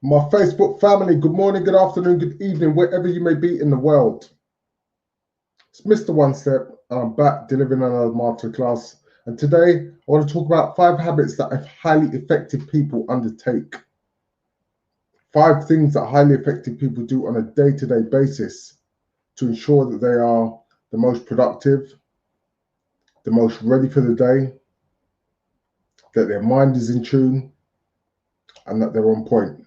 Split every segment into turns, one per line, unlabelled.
My Facebook family, good morning, good afternoon, good evening, wherever you may be in the world. It's Mr. One Step, and I'm back delivering another masterclass. And today, I want to talk about 5 habits that highly effective people undertake. 5 things that highly effective people do on a day-to-day basis to ensure that they are the most productive, the most ready for the day, that their mind is in tune, and that they're on point.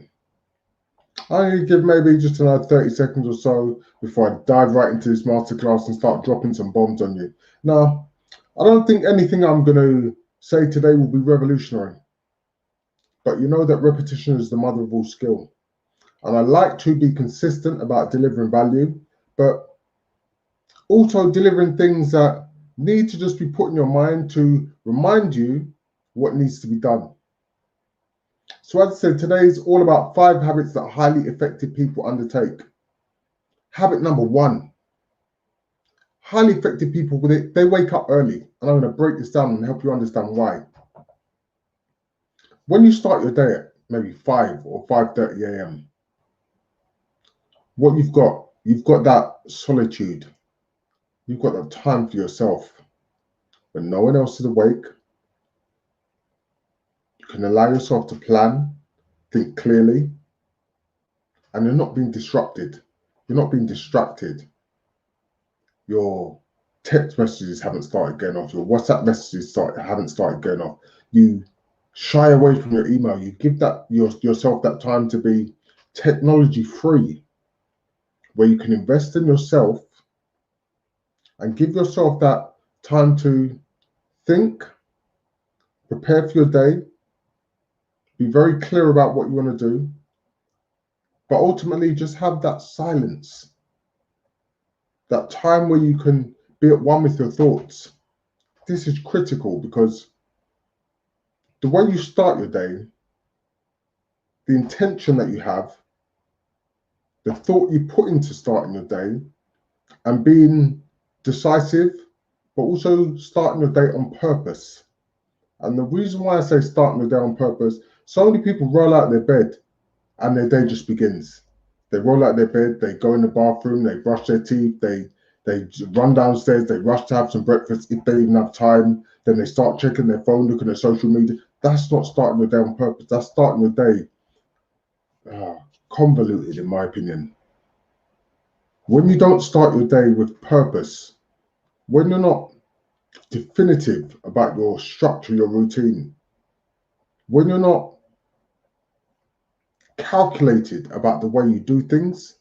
I need to give maybe just another 30 seconds or so before I dive right into this masterclass and start dropping some bombs on you. Now, I don't think anything I'm going to say today will be revolutionary, but you know that repetition is the mother of all skill. And I like to be consistent about delivering value, but also delivering things that need to just be put in your mind to remind you what needs to be done. So as I said, today is all about 5 habits that highly effective people undertake. Habit number 1. Highly effective people, they wake up early. And I'm going to break this down and help you understand why. When you start your day at maybe 5 or 5:30 a.m., what you've got that solitude. You've got that time for yourself. When no one else is awake, you can allow yourself to plan, think clearly, and you're not being disrupted. You're not being distracted. Your text messages haven't started going off. Your WhatsApp messages haven't started going off. You shy away from your email. You give yourself that time to be technology free, where you can invest in yourself and give yourself that time to think, prepare for your day, be very clear about what you want to do, but ultimately just have that silence, that time where you can be at one with your thoughts. This is critical because the way you start your day, the intention that you have, the thought you put into starting your day, and being decisive, but also starting your day on purpose. And the reason why I say starting your day on purpose, so many people roll out of their bed and their day just begins. They roll out of their bed, they go in the bathroom, they brush their teeth, they run downstairs, they rush to have some breakfast if they even have time, then they start checking their phone, looking at social media. That's not starting your day on purpose. That's starting your day convoluted, in my opinion. When you don't start your day with purpose, when you're not definitive about your structure, your routine, when you're not calculated about the way you do things,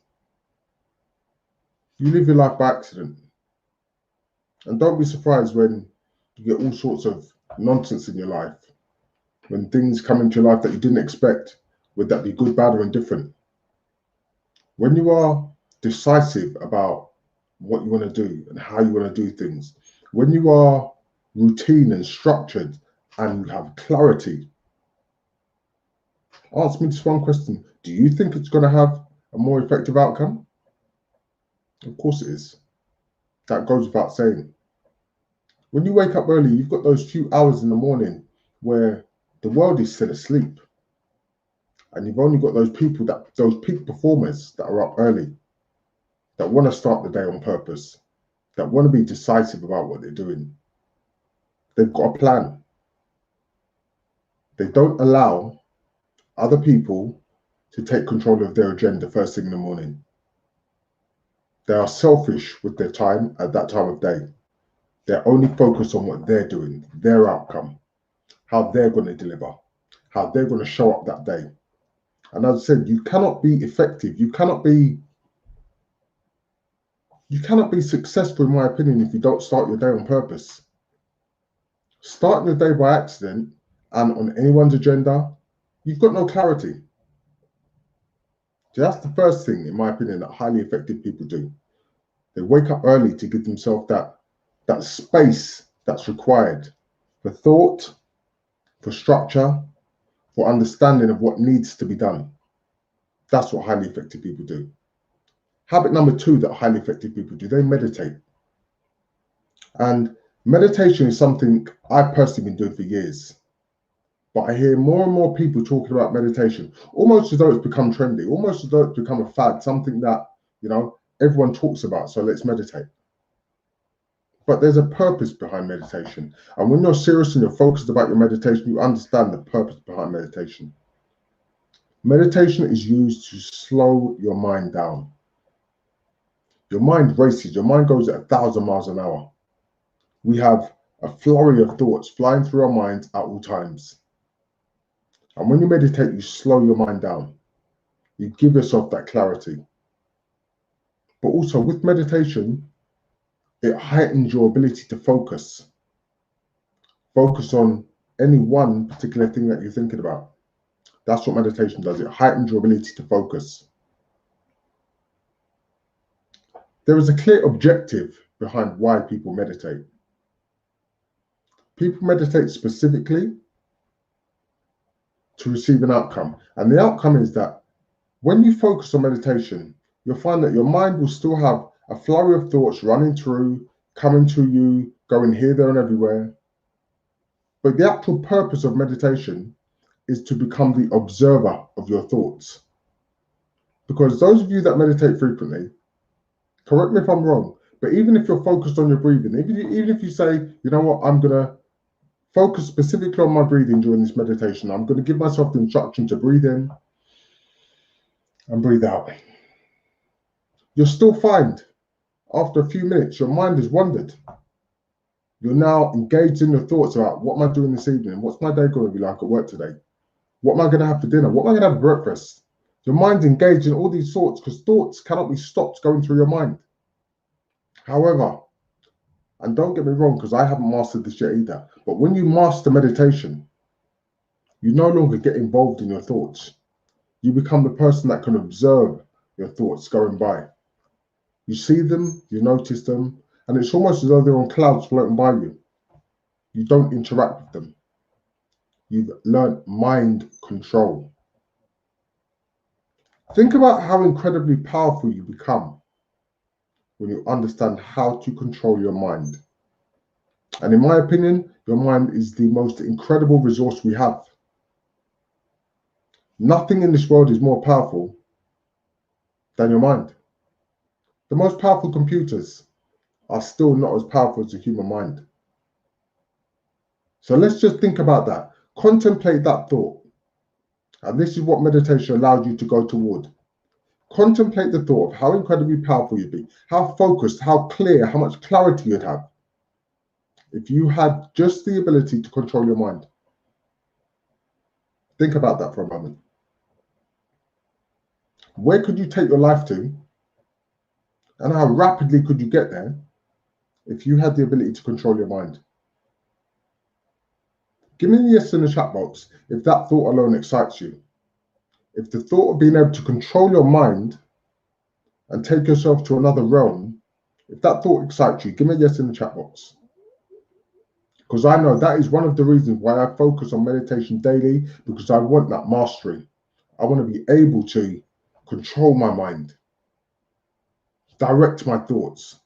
you live your life by accident. And don't be surprised when you get all sorts of nonsense in your life, when things come into your life that you didn't expect, whether that be good, bad, or indifferent. When you are decisive about what you want to do and how you want to do things, when you are routine and structured and you have clarity, answer me this one question. Do you think it's going to have a more effective outcome? Of course it is. That goes without saying. When you wake up early, you've got those few hours in the morning where the world is still asleep. And you've only got those peak performers that are up early, that want to start the day on purpose, that want to be decisive about what they're doing. They've got a plan. They don't allow other people to take control of their agenda first thing in the morning. They are selfish with their time at that time of day. They're only focused on what they're doing, their outcome, how they're going to deliver, how they're going to show up that day. And as I said, you cannot be effective. You cannot be successful, in my opinion, if you don't start your day on purpose. Starting your day by accident and on anyone's agenda, you've got no clarity. So that's the first thing, in my opinion, that highly effective people do. They wake up early to give themselves that space that's required for thought, for structure, for understanding of what needs to be done. That's what highly effective people do. Habit number 2 that highly effective people do, they meditate. And meditation is something I've personally been doing for years. But I hear more and more people talking about meditation, almost as though it's become trendy, almost as though it's become a fad, something that, everyone talks about. So let's meditate. But there's a purpose behind meditation. And when you're serious and you're focused about your meditation, you understand the purpose behind meditation. Meditation is used to slow your mind down. Your mind races, your mind goes at 1,000 miles an hour. We have a flurry of thoughts flying through our minds at all times. And when you meditate, you slow your mind down. You give yourself that clarity. But also with meditation, it heightens your ability to focus. Focus on any one particular thing that you're thinking about. That's what meditation does. It heightens your ability to focus. There is a clear objective behind why people meditate. People meditate specifically to receive an outcome. And the outcome is that when you focus on meditation, you'll find that your mind will still have a flurry of thoughts running through, coming to you, going here, there, and everywhere. But the actual purpose of meditation is to become the observer of your thoughts. Because those of you that meditate frequently, correct me if I'm wrong, but even if you're focused on your breathing, even if you say, you know what, I'm going to focus specifically on my breathing during this meditation, I'm going to give myself the instruction to breathe in and breathe out. You'll still find after a few minutes, your mind has wandered. You're now engaged in your thoughts about what am I doing this evening? What's my day going to be like at work today? What am I going to have for dinner? What am I going to have for breakfast? Your mind's engaged in all these thoughts because thoughts cannot be stopped going through your mind. However, and don't get me wrong, because I haven't mastered this yet either, but when you master meditation, you no longer get involved in your thoughts. You become the person that can observe your thoughts going by. You see them, you notice them, and it's almost as though they're on clouds floating by you. You don't interact with them. You've learned mind control. Think about how incredibly powerful you become when you understand how to control your mind. And in my opinion, your mind is the most incredible resource we have. Nothing in this world is more powerful than your mind. The most powerful computers are still not as powerful as the human mind. So let's just think about that. Contemplate that thought. And this is what meditation allows you to go toward. Contemplate the thought of how incredibly powerful you'd be, how focused, how clear, how much clarity you'd have if you had just the ability to control your mind. Think about that for a moment. Where could you take your life to? And how rapidly could you get there if you had the ability to control your mind? Give me a yes in the chat box if that thought alone excites you. If the thought of being able to control your mind and take yourself to another realm, if that thought excites you, give me a yes in the chat box. Because I know that is one of the reasons why I focus on meditation daily, because I want that mastery. I want to be able to control my mind, direct my thoughts,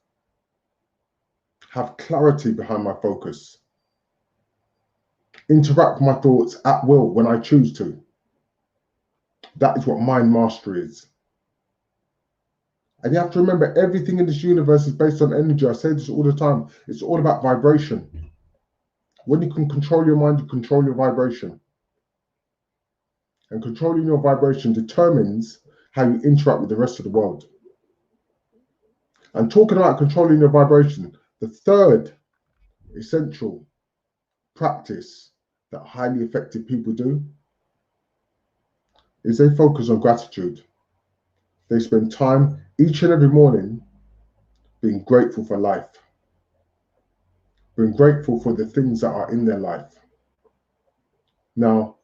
have clarity behind my focus, interact with my thoughts at will when I choose to. That is what mind mastery is. And you have to remember, everything in this universe is based on energy. I say this all the time. It's all about vibration. When you can control your mind, you control your vibration. And controlling your vibration determines how you interact with the rest of the world. And talking about controlling your vibration, the third essential practice that highly effective people do is they focus on gratitude. They spend time each and every morning being grateful for life, being grateful for the things that are in their life. Now,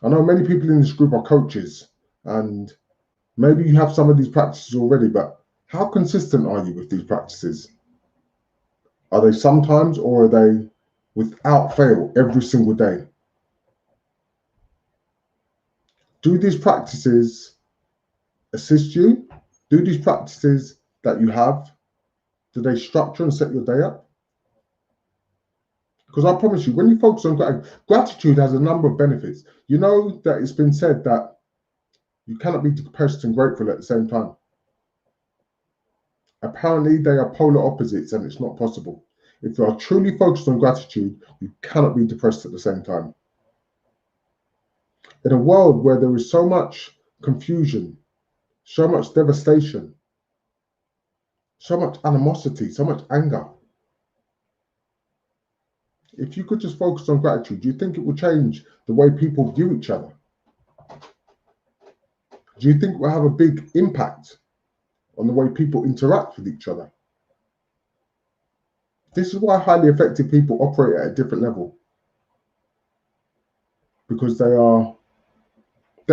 I know many people in this group are coaches, and maybe you have some of these practices already, but how consistent are you with these practices? Are they sometimes, or are they without fail every single day? Do these practices assist you? Do these practices that you have, do they structure and set your day up? Because I promise you, when you focus on gratitude has a number of benefits. You know that it's been said that you cannot be depressed and grateful at the same time. Apparently, they are polar opposites, and it's not possible. If you are truly focused on gratitude, you cannot be depressed at the same time. In a world where there is so much confusion, so much devastation, so much animosity, so much anger, if you could just focus on gratitude, do you think it will change the way people view each other? Do you think it will have a big impact on the way people interact with each other? This is why highly effective people operate at a different level. Because they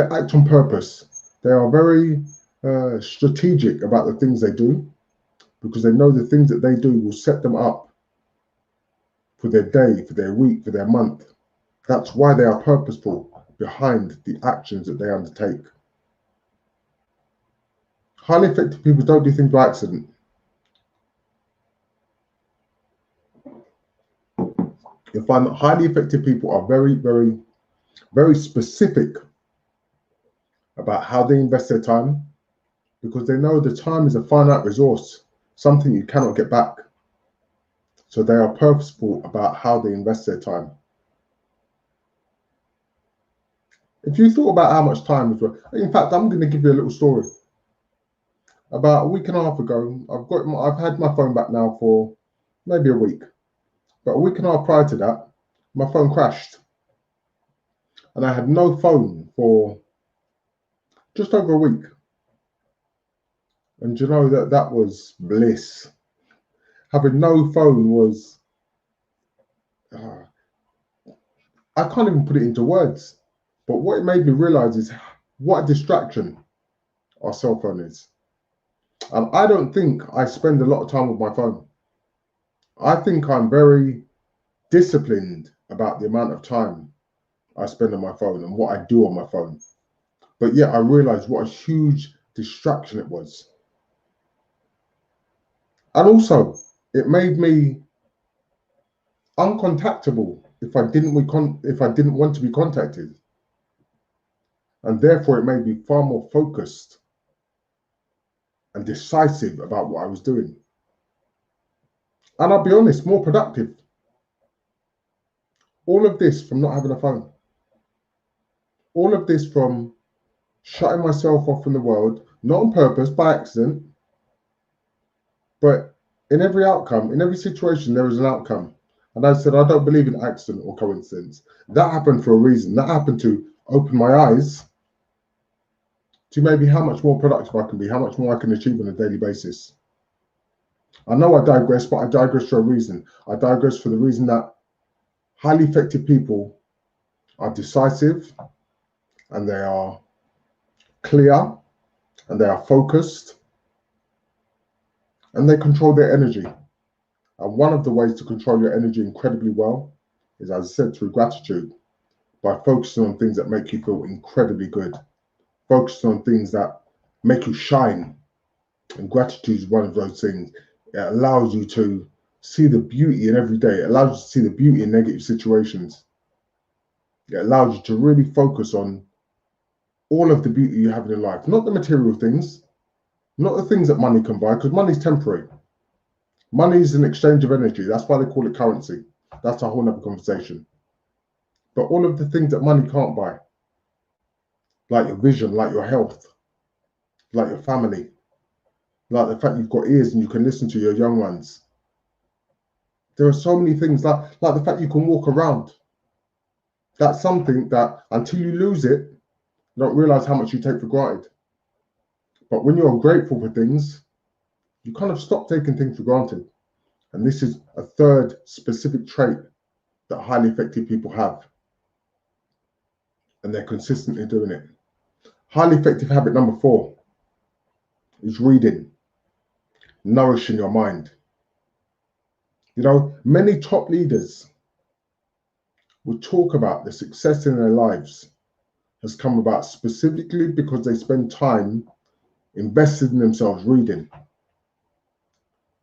act on purpose. They are very strategic about the things they do, because they know the things that they do will set them up for their day, for their week, for their month. That's why they are purposeful behind the actions that they undertake. Highly effective people don't do things by accident. You'll find that highly effective people are very, very, very specific about how they invest their time, because they know the time is a finite resource, something you cannot get back. So they are purposeful about how they invest their time. If you thought about how much time is worth, in fact, I'm going to give you a little story. About a week and a half ago, I've had my phone back now for maybe a week. But a week and a half prior to that, my phone crashed. And I had no phone for just over a week. And you know that was bliss. Having no phone was, I can't even put it into words. But what it made me realize is what a distraction our cell phone is. And I don't think I spend a lot of time with my phone. I think I'm very disciplined about the amount of time I spend on my phone and what I do on my phone. But yet I realized what a huge distraction it was. And also, it made me uncontactable if I didn't want to be contacted. And therefore, it made me far more focused and decisive about what I was doing. And I'll be honest, more productive. All of this from not having a phone. All of this from shutting myself off from the world, not on purpose, by accident. But in every outcome, in every situation, there is an outcome. And I said, I don't believe in accident or coincidence. That happened for a reason. That happened to open my eyes to maybe how much more productive I can be, how much more I can achieve on a daily basis. I know I digress, but I digress for a reason. I digress for the reason that highly effective people are decisive, and they are clear, and they are focused, and they control their energy. And one of the ways to control your energy incredibly well is, as I said, through gratitude, by focusing on things that make you feel incredibly good, focusing on things that make you shine. And gratitude is one of those things. It allows you to see the beauty in every day. It allows you to see the beauty in negative situations. It allows you to really focus on all of the beauty you have in your life, not the material things, not the things that money can buy, because money is temporary. Money is an exchange of energy. That's why they call it currency. That's a whole other conversation. But all of the things that money can't buy, like your vision, like your health, like your family, like the fact you've got ears and you can listen to your young ones. There are so many things, like the fact you can walk around. That's something that until you lose it, you don't realize how much you take for granted. But when you're grateful for things, you kind of stop taking things for granted. And this is a third specific trait that highly effective people have. And they're consistently doing it. Highly effective habit number 4 is reading, nourishing your mind. You know, many top leaders would talk about the success in their lives has come about specifically because they spend time invested in themselves reading.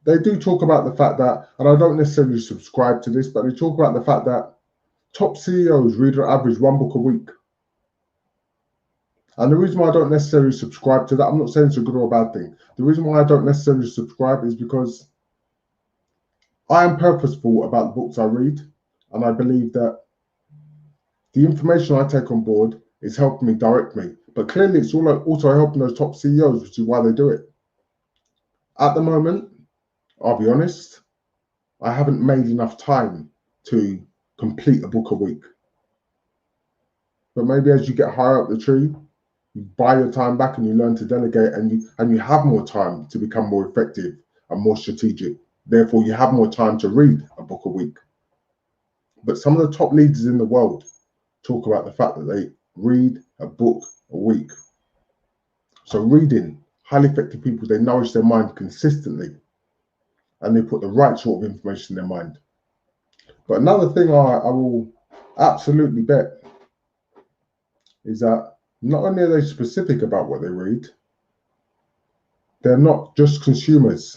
they do talk about the fact that, and I don't necessarily subscribe to this, but they talk about the fact that top CEOs read on average 1 book a week. And the reason why I don't necessarily subscribe to that, I'm not saying it's a good or a bad thing. The reason why I don't necessarily subscribe is because I am purposeful about the books I read, and I believe that the information I take on board is helping me, direct me. But clearly, it's also helping those top CEOs, which is why they do it. At the moment, I'll be honest, I haven't made enough time to complete a book a week. But maybe as you get higher up the tree, you buy your time back and you learn to delegate, and you have more time to become more effective and more strategic. Therefore, you have more time to read a book a week. But some of the top leaders in the world talk about the fact that they read a book a week. So reading, highly effective people, they nourish their mind consistently and they put the right sort of information in their mind. But another thing I will absolutely bet is that not only are they specific about what they read, they're not just consumers.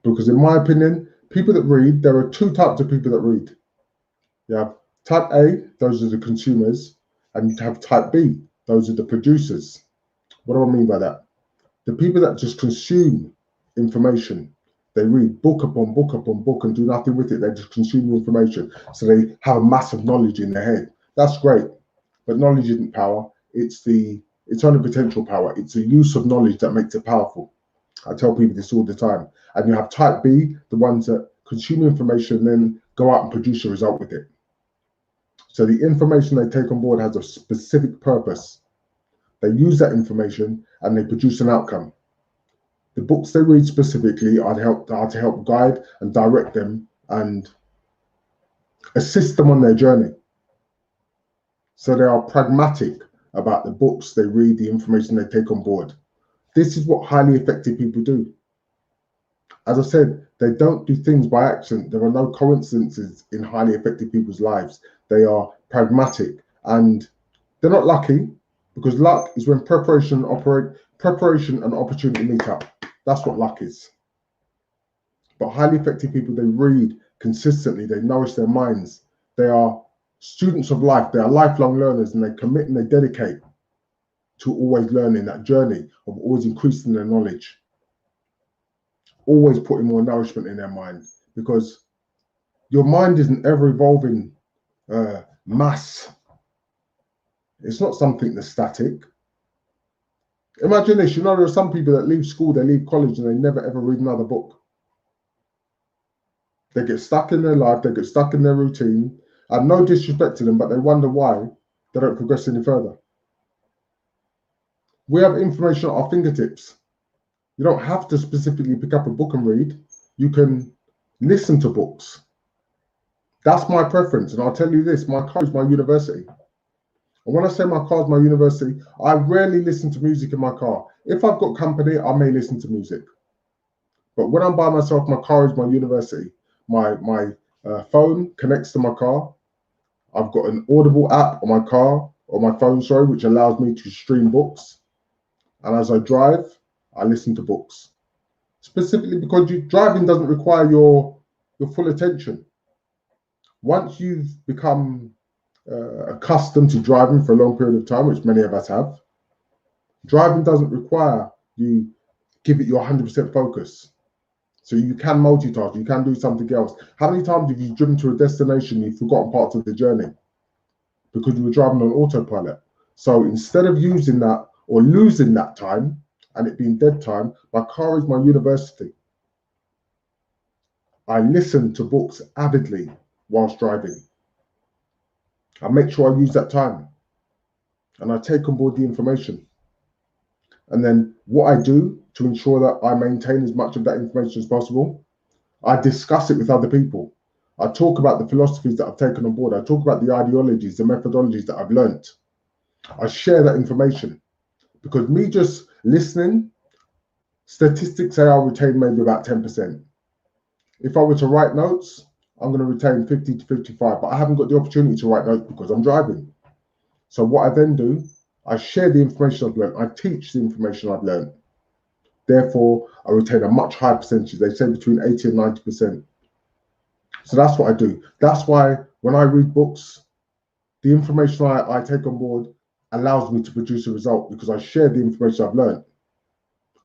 Because in my opinion, people that read, there are two types of people that read. You have type A, those are the consumers, and you have type B, those are the producers. What do I mean by that? The people that just consume information, they read book upon book upon book and do nothing with it. They just consume the information. So they have a massive knowledge in their head. That's great. But knowledge isn't power. It's only potential power. It's the use of knowledge that makes it powerful. I tell people this all the time. And you have type B, the ones that consume information and then go out and produce a result with it. So the information they take on board has a specific purpose. They use that information and they produce an outcome. The books they read specifically are to help guide and direct them and assist them on their journey. So they are pragmatic about the books they read, the information they take on board. This is what highly effective people do. As I said, they don't do things by accident. There are no coincidences in highly effective people's lives. They are pragmatic and they're not lucky, because luck is when preparation and opportunity meet up. That's what luck is. But highly effective people, they read consistently, they nourish their minds. They are students of life, they are lifelong learners, and they commit and they dedicate to always learning, that journey of always increasing their knowledge, always putting more nourishment in their mind, because your mind is an ever-evolving mass. It's not something that's static. Imagine this, there are some people that leave school, they leave college, and they never ever read another book. They get stuck in their life, they get stuck in their routine, and no disrespect to them, but they wonder why they don't progress any further. We have information at our fingertips. You don't have to specifically pick up a book and read. You can listen to books. That's my preference, and I'll tell you this, my car is my university. And when I say my car is my university, I rarely listen to music in my car. If I've got company, I may listen to music. But when I'm by myself, my car is my university. My phone connects to my car. I've got an Audible app on my car, or my phone, sorry, which allows me to stream books. And as I drive, I listen to books. Specifically because driving doesn't require your full attention. Once you've become accustomed to driving for a long period of time, which many of us have, driving doesn't require you give it your 100% focus. So you can multitask, you can do something else. How many times have you driven to a destination and you've forgotten parts of the journey because you were driving on autopilot? So instead of using that or losing that time and it being dead time, my car is my university. I listen to books avidly whilst driving. I make sure I use that time and I take on board the information. And then what I do to ensure that I maintain as much of that information as possible, I discuss it with other people. I talk about the philosophies that I've taken on board. I talk about the ideologies, the methodologies that I've learnt. I share that information, because me just listening, statistics say I'll retain maybe about 10%. If I were to write notes, I'm going to retain 50 to 55, but I haven't got the opportunity to write notes because I'm driving. So what I then do, I share the information I've learned. I teach the information I've learned. Therefore, I retain a much higher percentage. They say between 80 and 90%. So that's what I do. That's why when I read books, the information I take on board allows me to produce a result, because I share the information I've learned.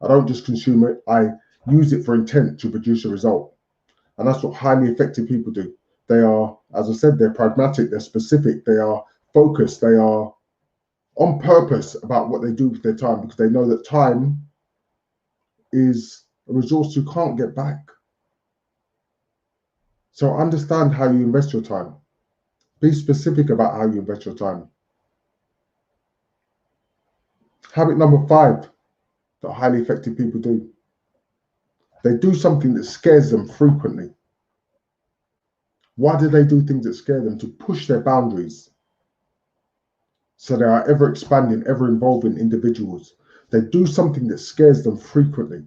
I don't just consume it. I use it for intent to produce a result. And that's what highly effective people do. They are, as I said, they're pragmatic, they're specific, they are focused, they are on purpose about what they do with their time, because they know that time is a resource you can't get back. So understand how you invest your time. Be specific about how you invest your time. Habit number 5 that highly effective people do. They do something that scares them frequently. Why do they do things that scare them? To push their boundaries. So they are ever expanding, ever involving individuals. They do something that scares them frequently.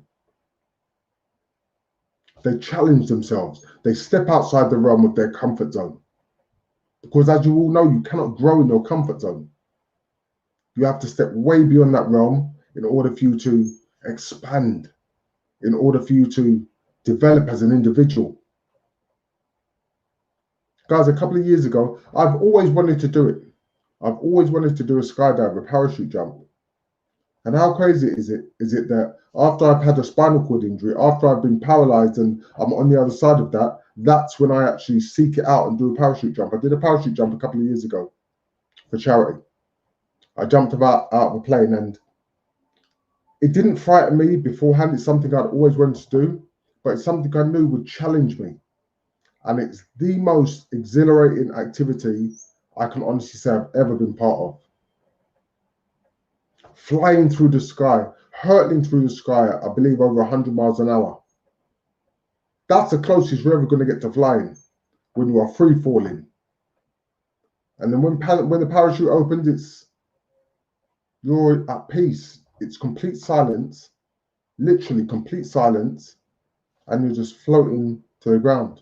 They challenge themselves. They step outside the realm of their comfort zone. Because as you all know, you cannot grow in your comfort zone. You have to step way beyond that realm in order for you to expand, in order for you to develop as an individual. Guys, a couple of years ago, I've always wanted to do it. I've always wanted to do a skydive, a parachute jump. And how crazy is it that after I've had a spinal cord injury, after I've been paralyzed and I'm on the other side of that, that's when I actually seek it out and do a parachute jump. I did a parachute jump a couple of years ago for charity. I jumped out of a plane, and it didn't frighten me beforehand. It's something I'd always wanted to do, but it's something I knew would challenge me. And it's the most exhilarating activity I can honestly say I've ever been part of. Flying through the sky, hurtling through the sky at, I believe, over 100 miles an hour. That's the closest you're ever going to get to flying, when you are free falling. And then when the parachute opens, you're at peace. It's complete silence, literally complete silence, and you're just floating to the ground.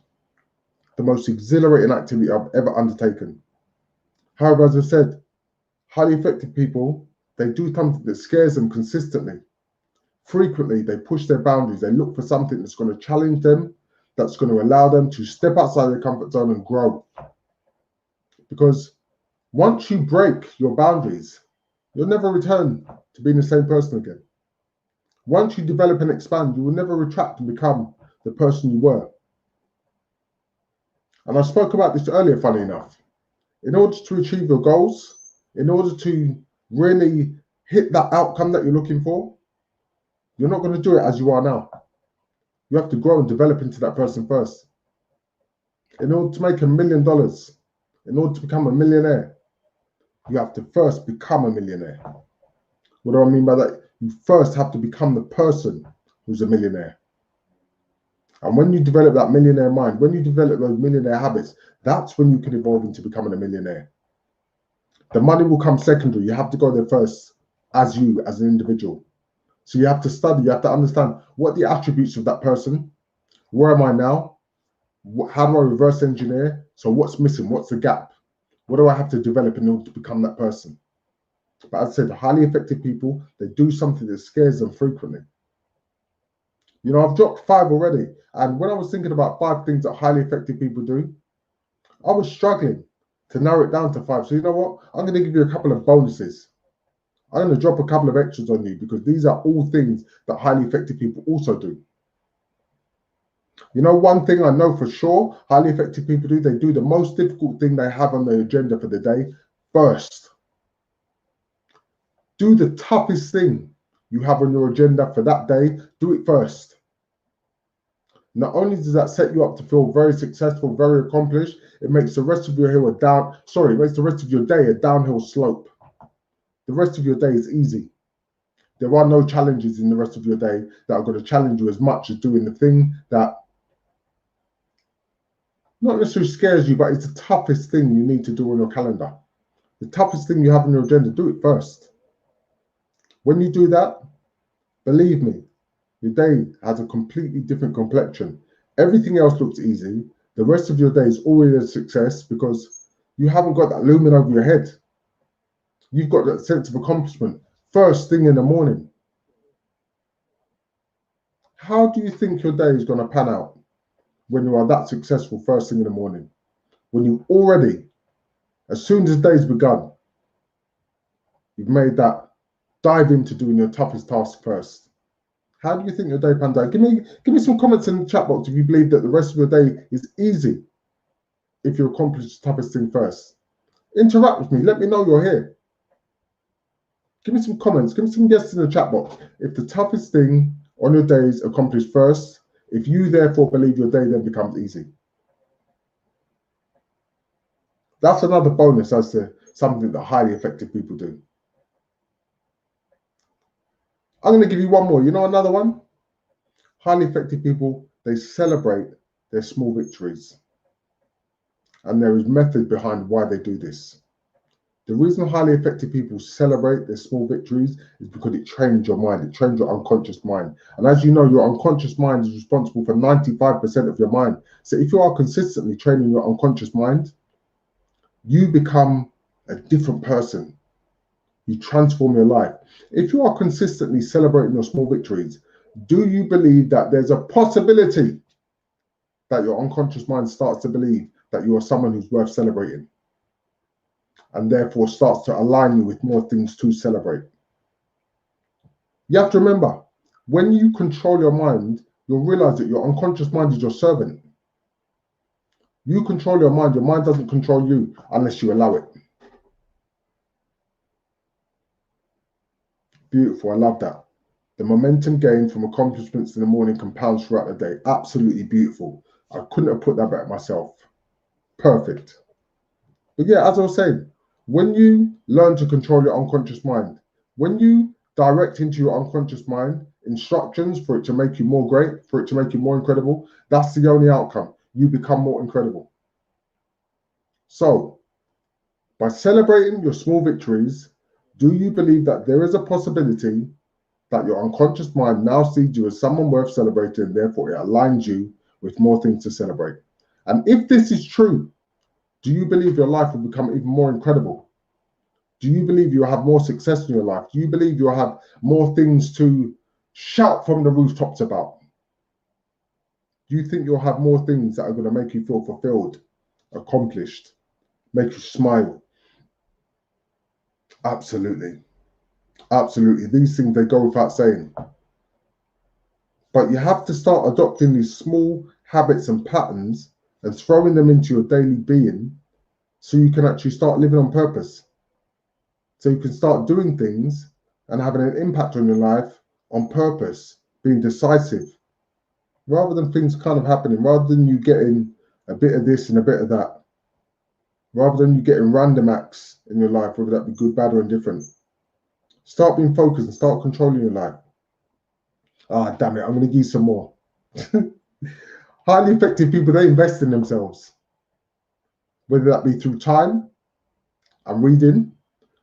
The most exhilarating activity I've ever undertaken. However, as I said, highly effective people, they do something that scares them consistently. Frequently, they push their boundaries. They look for something that's going to challenge them, that's going to allow them to step outside their comfort zone and grow. Because once you break your boundaries, you'll never return to being the same person again. Once you develop and expand, you will never retract and become the person you were. And I spoke about this earlier, funny enough. In order to achieve your goals, in order to really hit that outcome that you're looking for, you're not going to do it as you are now. You have to grow and develop into that person first. In order to make $1 million, in order to become a millionaire, you have to first become a millionaire. What do I mean by that? You first have to become the person who's a millionaire. And when you develop that millionaire mind, when you develop those millionaire habits, that's when you can evolve into becoming a millionaire. The money will come secondary. You have to go there first as you, as an individual. So you have to study, you have to understand what the attributes of that person, where am I now? How do I reverse engineer? So what's missing? What's the gap? What do I have to develop in order to become that person? But as I said, highly effective people, they do something that scares them frequently. You know, I've dropped 5 already. And when I was thinking about 5 things that highly effective people do, I was struggling to narrow it down to 5. So you know what? I'm going to give you a couple of bonuses. I'm going to drop a couple of extras on you, because these are all things that highly effective people also do. You know, one thing I know for sure highly effective people do, they do the most difficult thing they have on their agenda for the day first. Do the toughest thing you have on your agenda for that day, do it first. Not only does that set you up to feel very successful, very accomplished, it makes the rest of your it makes the rest of your day a downhill slope. The rest of your day is easy. There are no challenges in the rest of your day that are going to challenge you as much as doing the thing that not necessarily scares you, but it's the toughest thing you need to do on your calendar. The toughest thing you have on your agenda, do it first. When you do that, believe me, your day has a completely different complexion. Everything else looks easy. The rest of your day is always a success, because you haven't got that looming over your head. You've got that sense of accomplishment first thing in the morning. How do you think your day is going to pan out when you are that successful first thing in the morning? When you already, as soon as the day's begun, you've made that dive into doing your toughest task first. How do you think your day pans out? Give me some comments in the chat box if you believe that the rest of your day is easy if you accomplish the toughest thing first. Interact with me. Let me know you're here. Give me some comments. Give me some guesses in the chat box. If the toughest thing on your day is accomplished first, if you therefore believe your day then becomes easy. That's another bonus as to something that highly effective people do. I'm going to give you one more. You know another one? Highly effective people, they celebrate their small victories. And there is method behind why they do this. The reason highly effective people celebrate their small victories is because it trains your mind. It trains your unconscious mind. And as you know, your unconscious mind is responsible for 95% of your mind. So if you are consistently training your unconscious mind, you become a different person. You transform your life. If you are consistently celebrating your small victories, do you believe that there's a possibility that your unconscious mind starts to believe that you are someone who's worth celebrating, and therefore starts to align you with more things to celebrate? You have to remember, when you control your mind, you'll realize that your unconscious mind is your servant. You control your mind doesn't control you unless you allow it. Beautiful, I love that. The momentum gained from accomplishments in the morning compounds throughout the day. Absolutely beautiful. I couldn't have put that better myself. Perfect. But yeah, as I was saying, when you learn to control your unconscious mind, when you direct into your unconscious mind instructions for it to make you more great, for it to make you more incredible, that's the only outcome. You become more incredible. So, by celebrating your small victories, do you believe that there is a possibility that your unconscious mind now sees you as someone worth celebrating, and therefore it aligns you with more things to celebrate? And if this is true, do you believe your life will become even more incredible? Do you believe you'll have more success in your life? Do you believe you'll have more things to shout from the rooftops about? Do you think you'll have more things that are going to make you feel fulfilled, accomplished, make you smile? Absolutely. Absolutely. These things, they go without saying. But you have to start adopting these small habits and patterns and throwing them into your daily being so you can actually start living on purpose. So you can start doing things and having an impact on your life on purpose, being decisive, rather than things kind of happening, rather than you getting a bit of this and a bit of that, rather than you getting random acts in your life, whether that be good, bad, or indifferent. Start being focused and start controlling your life. Ah, damn it, I'm going to give you some more. Highly effective people, they invest in themselves, whether that be through time and reading,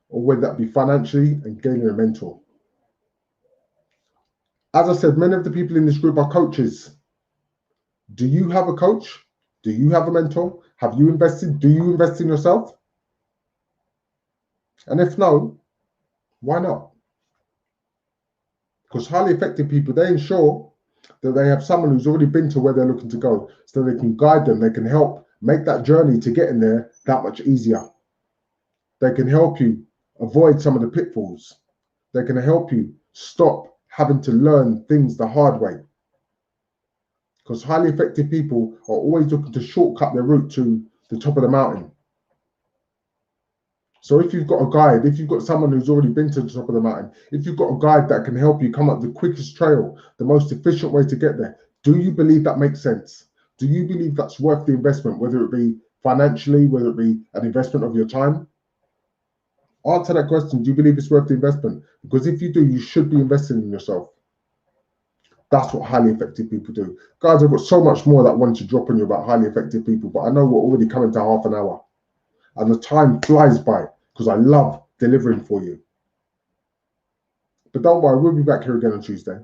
or whether that be financially and gaining a mentor. As I said, many of the people in this group are coaches. Do you have a coach? Do you have a mentor? Have you invested? Do you invest in yourself? And if no, why not? Because highly effective people, they ensure that they have someone who's already been to where they're looking to go, so they can guide them, they can help make that journey to getting there that much easier. They can help you avoid some of the pitfalls. They can help you stop having to learn things the hard way. Because highly effective people are always looking to shortcut their route to the top of the mountain. So if you've got a guide, if you've got someone who's already been to the top of the mountain, if you've got a guide that can help you come up the quickest trail, the most efficient way to get there, do you believe that makes sense? Do you believe that's worth the investment, whether it be financially, whether it be an investment of your time? Answer that question. Do you believe it's worth the investment? Because if you do, you should be investing in yourself. That's what highly effective people do. Guys, I've got so much more that I want to drop on you about highly effective people, but I know we're already coming to half an hour. And the time flies by because I love delivering for you. But don't worry, we'll be back here again on Tuesday.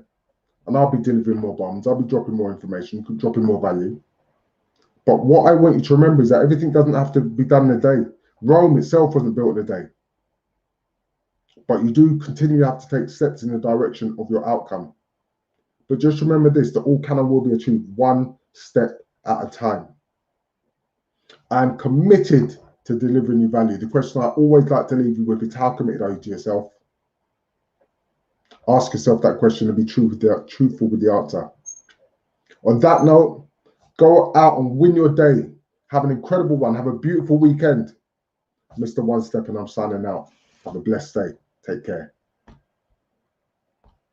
And I'll be delivering more bombs. I'll be dropping more information, dropping more value. But what I want you to remember is that everything doesn't have to be done in a day. Rome itself wasn't built in a day. But you do continue to have to take steps in the direction of your outcome. But just remember this, that all can and will be achieved one step at a time. I'm committed to delivering you value. The question I always like to leave you with is, how committed are you to yourself? Ask yourself that question and be truthful with the answer. On that note, go out and win your day. Have an incredible one. Have a beautiful weekend. Mr. One Step, and I'm signing out. Have a blessed day. Take care.